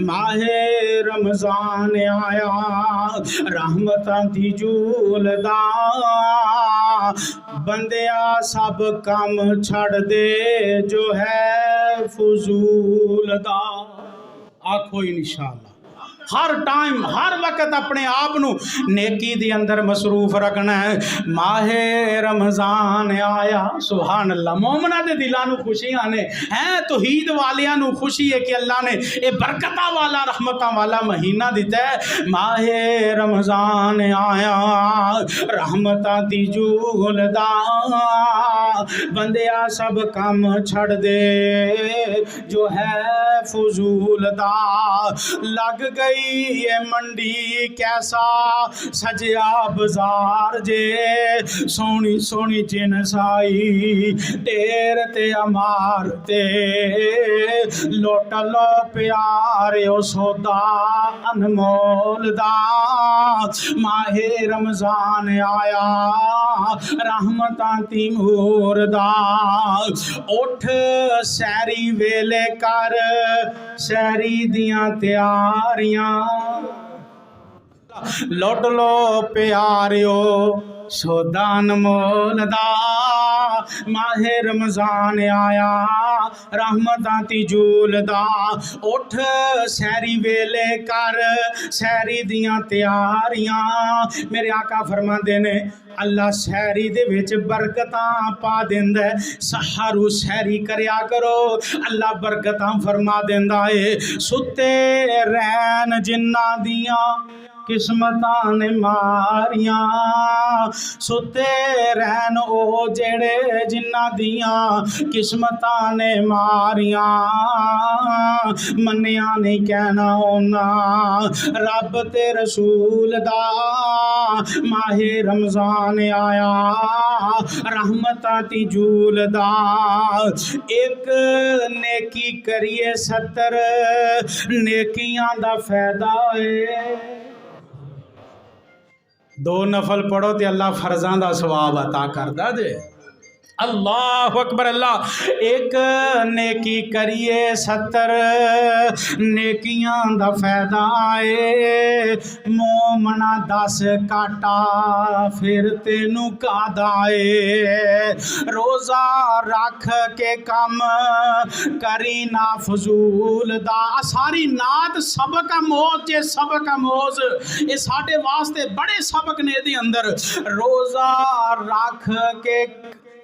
माहे रमजान आया रहमतां दी झूलदा बंदिया सब काम छड़ दे जो है फजूल दा। आखो इंशाअल्लाह हर टाइम हर वक्त अपने आप नू नेकी दे अंदर मसरूफ रखना है। माहे रमजान आया सुभान अल्लाह। मोमना दे दिलां नू खुशियां ने हैं तौहीद वालियां नू खुशी है कि अल्लाह ने ये बरकतां वाला रहमतां वाला महीना दिता है। माहे रमजान आया रहमतां दी झूलदा बंदिया सब काम छड़ दे जो है फजूल दा। लग गई ये मंडी कैसा सजिया बाजार जे सोनी सोनी जिनस आई ढेर ते अमार ते लोट लो प्यारे ओ सौदा अनमोल दा। माहे रमजान आया रहमतां तिमूर दा। उठ सैरी वेले कर सैरी दियां तैयारियां लुट लो प्यारियो सौदा अनमोल दा। माहे रमजान आया रहमतां दी झूलदा उठ सैरी वेले कर सैरी दियां तैयारियां। मेरे आका फरमांदे ने अल्लाह सैरी दे विच बरकतां पा देंदा है। सहारू सैरी करया करो अल्लाह बरकतां फरमा देंदा है। सुते रैन जिन्ना दियां किस्मतां ने मारियां सुते रहन ओ जेड़े जिन्ना दियां किस्मतां ने मारियां। मन्निया नहीं कहना होना रब ते रसूल दा। माहे रमजान आया रहमतां दी झूलदा एक नेकी करिए 70 नेकियां दा फायदा है। दो नफल पढ़ो तो अल्लाह फर्जां दा सवाब अता करदा जे। अल्लाह अकबर। अल्लाह एक नेकी करिए 70 नेकियां दा फायदा है। मोमना 10 काटा फिर तेनू कादा है। रोज़ा रख के कम करी ना फजूल दा। सारी नात सबक मोज जे सबक मोज ये साडे वास्ते बड़े सबक ने दे अंदर। रोज़ा रख के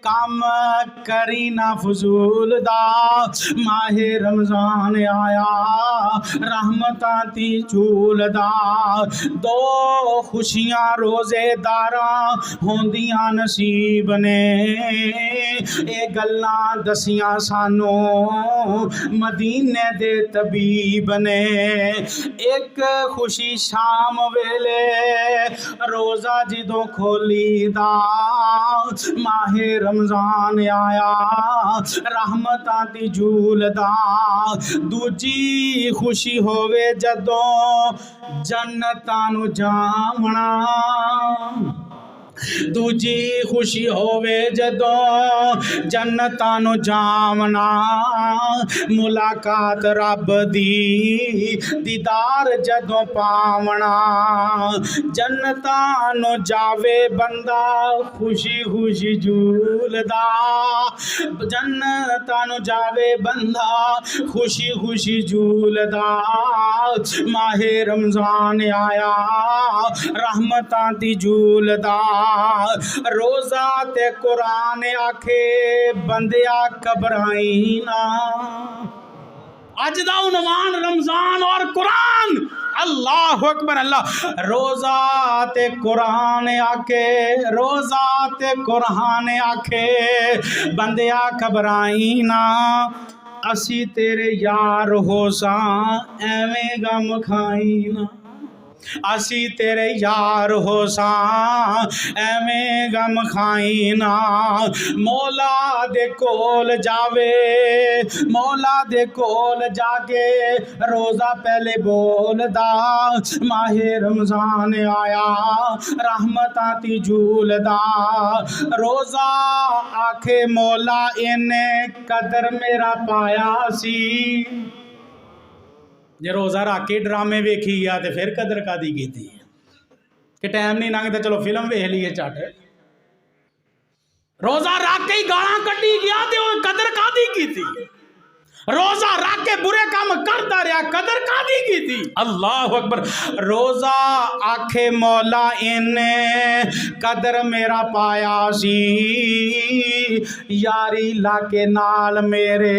काम करी ना फजूल दा। माहे रमजान आया रहमतां दी झूलदा दो खुशियां रोजेदारा होंदियां नसीब ने। ये गल्लां दसियां सानू मदीने दे तबीब ने। एक खुशी शाम वेले रोज़ा जदों खोली दा माहे रमजान आया रहमतां दी झूलदा। दूजी खुशी होवे जदों जन्नतां नू जावना। दूजी खुशी होवे जदों जन्नतां नू जावना। मुलाकात रब दी दीदार जदों पावना। जन्नतां नू जावे बंदा खुशी खुशी झूलदा। जन्नतां नू जावे बंदा खुशी खुशी झूलदा। माहे रमजान आया रहमतां दी झूलदा। रोज़ा ते कुरान आखे बंदिया घबराई ना। अज दा उन्वान रमजान और कुरान। अल्लाह अकबर। अल्लाह रोज़ा ते कुरान आखे रोज़ा ते कुरान आखे बंदिया घबराई ना। असी तेरे यार हो सा एवें गम खाई ना। असी तेरे यार हो सा एवें गम खाई ना। मौला दे कोल जावे मौला दे कोल जाके रोज़ा पहले बोलदा। माहे रमजान आया रहमतां दी झूलदा। रोज़ा आखे मौला इन्ने कदर मेरा पाया सी। जे रोज़ा रख के ड्रामे वेखी गया तो फिर कदर कादी की कि टाइम नहीं लंघता चलो फिल्म वेख लीए झट। रोज़ा रख के ही गालां कड्डी गया तो कदर कादी की। रोज़ा रख के बुरे काम करता रहा कदर कादी की थी। अल्लाह अकबर। रोज़ा आखे मौला इन्ने कदर मेरा पाया सी, यारी लाके नाल मेरे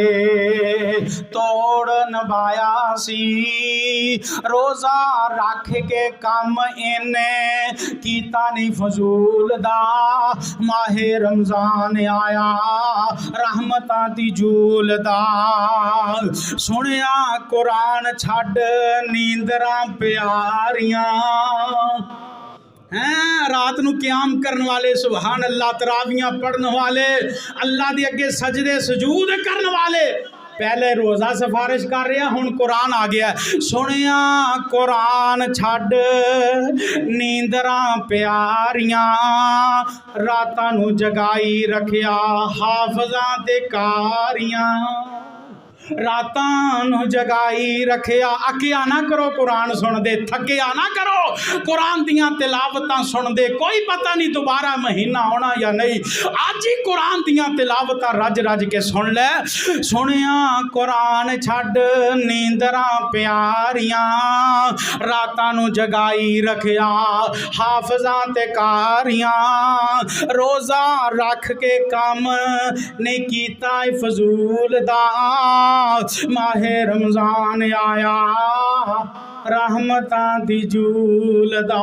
तोड़ नभाया सी। रोज़ा रख के काम इन्ने कीता नहीं फजूल दा, माहे रमज़ान आया रहमतां दी जूल दा। सुनिया कुरान छड़ नींदरां प्यारियां हैं, रात नू क्याम करने वाले सुभान अल्लाह, तरावियां पढ़ने वाले, अल्लाह दे अगे सजदे सजूद करने वाले, पहले रोज़ा सिफारिश कर रहा हुण कुरान आ गया। सुनिया कुरान छड़ नींदरां प्यारियां, रातां नू जगाई रखिया हाफिज़ां ते कारियां। रातां नू जगाई रखिया, अकिया ना करो कुरान सुन दे, थकिया ना करो कुरान दियां तिलावतां सुन दे, कोई पता नहीं दोबारा महीना आना या नहीं, अज ही कुरान दियां तिलावतां रज रज के सुन ले। सुनिया कुरान छड़ नींदरां प्यारियां, रातां नू जगाई रखिया हाफिज़ां ते कारियां। रोज़ा रख के काम नहीं कीता फजूल दा, माहे रमज़ान आया रहमतां दी जूल दा।